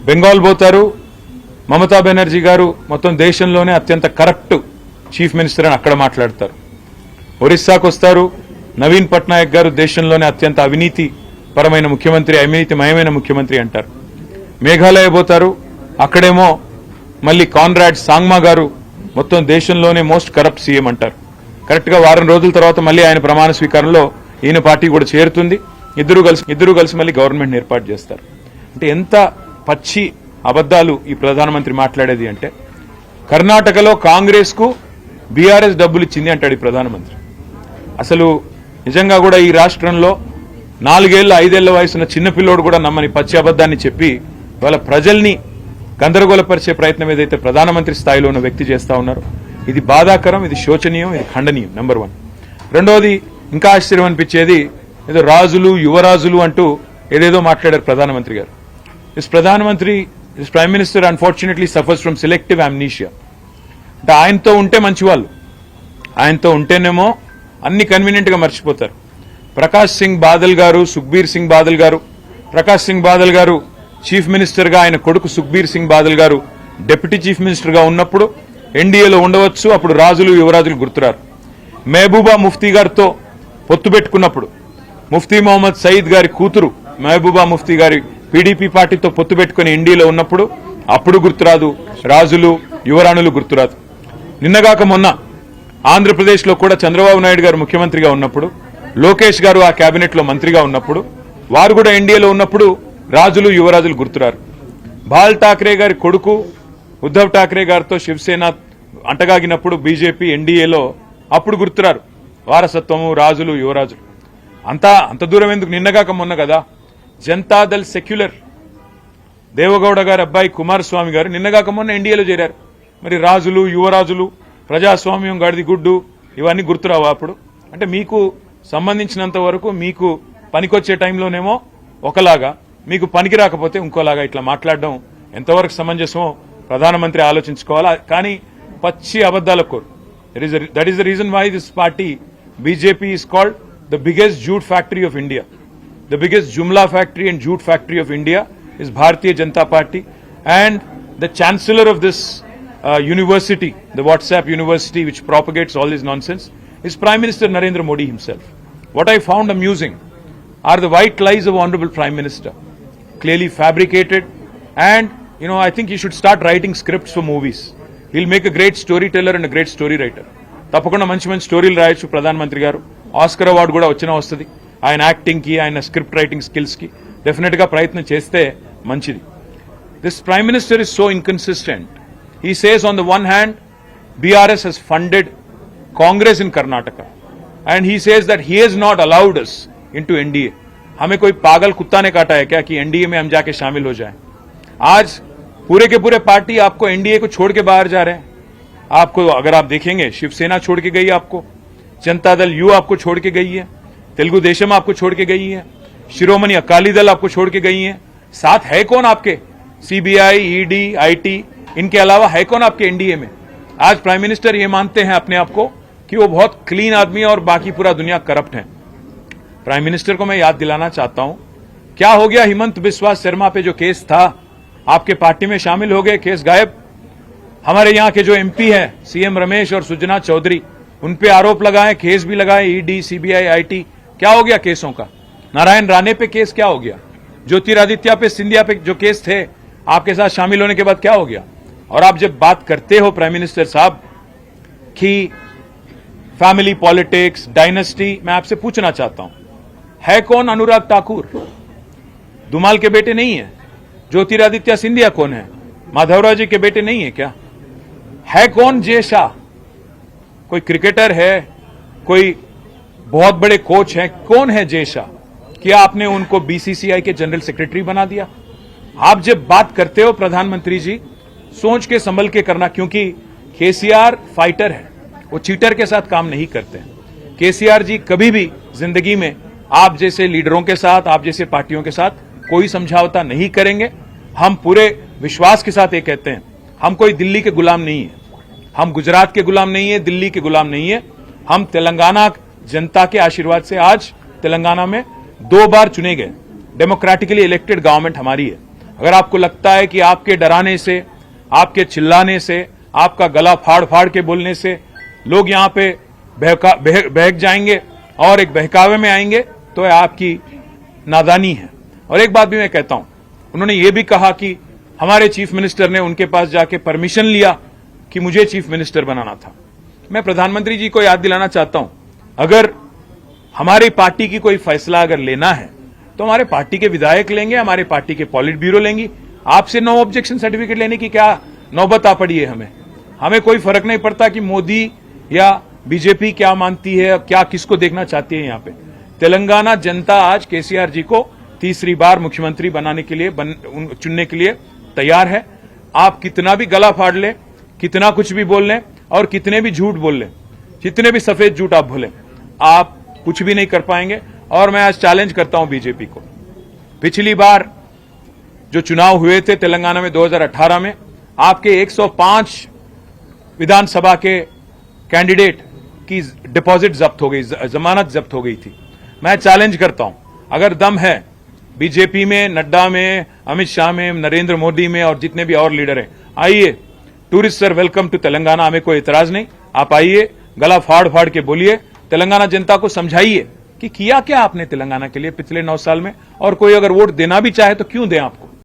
బెంగాల్ పోతారు. మమతా బెనర్జీ గారు మొత్తం దేశంలోనే అత్యంత కరప్ట్ చీఫ్ మినిస్టర్ అని అక్కడ మాట్లాడతారు. ఒరిస్సాకు వస్తారు. నవీన్ పట్నాయక్ గారు దేశంలోనే అత్యంత అవినీతి పరమైన ముఖ్యమంత్రి, అవినీతిమయమైన ముఖ్యమంత్రి అంటారు. మేఘాలయ పోతారు. అక్కడేమో మళ్ళీ కాన్రాడ్ సాంగ్మా గారు మొత్తం దేశంలోనే మోస్ట్ కరప్ట్ సీఎం అంటారు. కరెక్ట్ గా వారం రోజుల తర్వాత మళ్ళీ ఆయన ప్రమాణ స్వీకారంలో ఈయన పార్టీ కూడా చేరుతుంది. ఇద్దరు కలిసి మళ్ళీ గవర్నమెంట్ ఏర్పాటు చేస్తారు. అంటే ఎంత పచ్చి అబద్దాలు ఈ ప్రధానమంత్రి మాట్లాడేది అంటే, కర్ణాటకలో కాంగ్రెస్ కు బీఆర్ఎస్ డబ్బులు ఇచ్చింది అంటాడు ఈ ప్రధానమంత్రి. అసలు నిజంగా కూడా ఈ రాష్ట్రంలో 4 ఏళ్ల 5 ఏళ్ల వయసున్న చిన్నపిల్లోడు కూడా నమ్మని పచ్చి అబద్దాన్ని చెప్పి వాళ్ళ ప్రజల్ని గందరగోళపరిచే ప్రయత్నం ఏదైతే ప్రధానమంత్రి స్థాయిలో ఉన్న వ్యక్తి చేస్తా ఉన్నారో ఇది బాధాకరం, ఇది శోచనీయం, ఇది ఖండనీయం. నెంబర్ 1. రెండోది ఇంకా ఆశ్చర్యం అనిపించేది, ఏదో రాజులు యువరాజులు అంటూ ఏదేదో మాట్లాడారు ప్రధానమంత్రి గారు. This prime minister unfortunately suffers from selective amnesia. అంటే ఆయనతో ఉంటే మంచివాళ్ళు, ఆయనతో ఉంటేనేమో అన్ని కన్వీనియంట్ గా మర్చిపోతారు. ప్రకాష్ సింగ్ బాదల్ గారు, సుఖ్బీర్ సింగ్ బాదల్ గారు, ప్రకాష్ సింగ్ బాదల్ గారు చీఫ్ మినిస్టర్ గా, ఆయన కొడుకు సుఖ్బీర్ సింగ్ బాదల్ గారు డిప్యూటీ చీఫ్ మినిస్టర్ గా ఉన్నప్పుడు ఎన్డీఏలో ఉండవచ్చు, అప్పుడు రాజులు యువరాజులు గుర్తురారు. మహబూబా ముఫ్తీ గారితో పొత్తు పెట్టుకున్నప్పుడు, ముఫ్తీ మొహమ్మద్ సయీద్ గారి కూతురు మహబూబా ముఫ్తీ గారి పీడీపీ పార్టీతో పొత్తు పెట్టుకుని ఎన్డీఏలో ఉన్నప్పుడు అప్పుడు గుర్తురాదు, రాజులు యువరాణులు గుర్తురాదు. నిన్నగాక మొన్న ఆంధ్రప్రదేశ్ లో కూడా చంద్రబాబు నాయుడు గారు ముఖ్యమంత్రిగా ఉన్నప్పుడు, లోకేష్ గారు ఆ కేబినెట్ లో మంత్రిగా ఉన్నప్పుడు, వారు కూడా ఎన్డీఏలో ఉన్నప్పుడు రాజులు యువరాజులు గుర్తురారు. బాల్ ఠాక్రే గారి కొడుకు ఉద్దవ్ ఠాక్రే గారితో శివసేన అంటగాగినప్పుడు బీజేపీ ఎన్డీఏలో అప్పుడు గుర్తురారు వారసత్వము, రాజులు యువరాజులు. అంత దూరం ఎందుకు, నిన్నగాక మొన్న కదా జనతాదళ్ సెక్యులర్ దేవగౌడ గారి అబ్బాయి కుమారస్వామి గారు నిన్నగాక మొన్న ఎన్డీఏలో చేరారు. మరి రాజులు యువరాజులు, ప్రజాస్వామ్యం, గడిది గుడ్డు ఇవన్నీ గుర్తురావా అప్పుడు? అంటే మీకు సంబంధించినంత వరకు మీకు పనికొచ్చే టైంలోనేమో ఒకలాగా, మీకు పనికి రాకపోతే ఇంకోలాగా ఇట్లా మాట్లాడడం ఎంతవరకు సమంజసమో ప్రధానమంత్రి ఆలోచించుకోవాలా. కానీ పచ్చి అబద్దాల కోరు. That is the reason why this party BJP is called the biggest jhooth factory of India. The biggest Jumla factory and jute factory of India is Bharatiya Janata Party, and the chancellor of this university, the WhatsApp university which propagates all this nonsense, is Prime Minister Narendra Modi himself. What I found amusing are the white lies of Honorable Prime Minister, clearly fabricated, and I think he should start writing scripts for movies. He'll make a great storyteller and a great story writer. తప్పకుండా మంచి స్టోరీలు రాయొచ్చు ప్రధానమంత్రి గారు. Oscar award కూడా వస్తుంది. ఆయన acting కి, ఆయన స్క్రిప్ట్ రైటింగ్ స్కిల్స్ కి డెఫినెట్ గా ప్రయత్నం చేస్తే మంచిది. This prime minister is so inconsistent. He says on the one hand BRS has funded Congress in Karnataka and he says that he has not allowed us into NDA. हमें कोई पागल कुत्ता ने काटा है क्या कि एनडीए में हम जाके शामिल हो जाएं? आज पूरे के पूरे पार्टी आपको एनडीए को छोड़ के बाहर जा रहे हैं. आपको अगर आप देखेंगे शिवसेना छोड़ के गई, आपको जनता दल यू आपको छोड़ के गई है, तेलुगु देशम आपको छोड़ के गई है, शिरोमणि अकाली दल आपको छोड़ के गई है. साथ है कौन आपके? सीबीआई, ईडी, आईटी, इनके अलावा है कौन आपके एनडीए में? आज प्राइम मिनिस्टर ये मानते हैं अपने आप को कि वो बहुत क्लीन आदमी है और बाकी पूरा दुनिया करप्ट है. प्राइम मिनिस्टर को मैं याद दिलाना चाहता हूं, क्या हो गया हिमंत बिस्वा शर्मा पे जो केस था, आपके पार्टी में शामिल हो गए, केस गायब. हमारे यहां के जो एमपी है सीएम रमेश और सुजना चौधरी, उन पे आरोप लगाए, केस भी लगाए, ईडी, सीबीआई, आईटी. क्या हो गया केसों का? नारायण राणे पे केस क्या हो गया? ज्योतिरादित्य पे, सिंधिया पे जो केस थे आपके साथ शामिल होने के बाद क्या हो गया? और आप जब बात करते हो प्राइम मिनिस्टर साहब कि फैमिली पॉलिटिक्स, डायनेस्टी, मैं आपसे पूछना चाहता हूं, है कौन अनुराग ठाकुर? धुमाल के बेटे नहीं है? ज्योतिरादित्य सिंधिया कौन है? माधवराव जी के बेटे नहीं है क्या? है कौन जय शाह? कोई क्रिकेटर है? कोई बहुत बड़े कोच हैं? कौन है जय शाह? क्या आपने उनको बीसीसीआई के जनरल सेक्रेटरी बना दिया? आप जब बात करते हो प्रधानमंत्री जी, सोच के संभल के करना, क्योंकि केसीआर फाइटर है, वो चीटर के साथ काम नहीं करते हैं. केसीआर जी कभी भी जिंदगी में आप जैसे लीडरों के साथ, आप जैसे पार्टियों के साथ कोई समझौता नहीं करेंगे. हम पूरे विश्वास के साथ ये कहते हैं, हम कोई दिल्ली के गुलाम नहीं है, हम गुजरात के गुलाम नहीं है, दिल्ली के गुलाम नहीं है. हम तेलंगाना जनता के आशीर्वाद से आज तेलंगाना में 2 बार चुने गए. डेमोक्रेटिकली इलेक्टेड गवर्नमेंट हमारी है. अगर आपको लगता है कि आपके डराने से, आपके चिल्लाने से, आपका गला फाड़ फाड़ के बोलने से लोग यहां पे बहक जाएंगे और एक बहकावे में आएंगे, तो आपकी नादानी है। और एक बात भी मैं कहता हूं, उन्होंने ये भी कहा कि हमारे चीफ मिनिस्टर ने उनके पास जाके परमिशन लिया कि मुझे चीफ मिनिस्टर बनाना था। मैं प्रधानमंत्री जी को याद दिलाना चाहता हूं, अगर हमारी पार्टी की कोई फैसला अगर लेना है तो हमारे पार्टी के विधायक लेंगे, हमारे पार्टी के पॉलिट ब्यूरो लेंगी। आपसे नो ऑब्जेक्शन सर्टिफिकेट लेने की क्या नौबत आ पड़ी है? हमें कोई फर्क नहीं पड़ता कि मोदी या बीजेपी क्या मानती है, क्या किसको देखना चाहती है। यहां पे तेलंगाना जनता आज केसीआर जी को तीसरी बार मुख्यमंत्री बनाने के लिए चुनने के लिए तैयार है। आप कितना भी गला फाड़ ले, कितना कुछ भी बोल लें और कितने भी झूठ बोल लें, जितने भी सफेद झूठ आप बोले, आप कुछ भी नहीं कर पाएंगे। और मैं आज चैलेंज करता हूं बीजेपी को, पिछली बार जो चुनाव हुए थे तेलंगाना में 2018 में, आपके 105 विधानसभा के कैंडिडेट की डिपॉजिट जब्त हो गई, जमानत जब्त हो गई थी। मैं चैलेंज करता हूं, अगर दम है बीजेपी में, नड्डा में, अमित शाह में, नरेंद्र मोदी में और जितने भी और लीडर हैं, आइए। Tourist sir welcome to Telangana, हमें कोई इतराज नहीं। आप आइए, गला फाड़ फाड़ के बोलिए, तेलंगाना जनता को समझाइए कि किया क्या आपने तेलंगाना के लिए पिछले 9 साल में। और कोई अगर वोट देना भी चाहे तो क्यों दें आपको।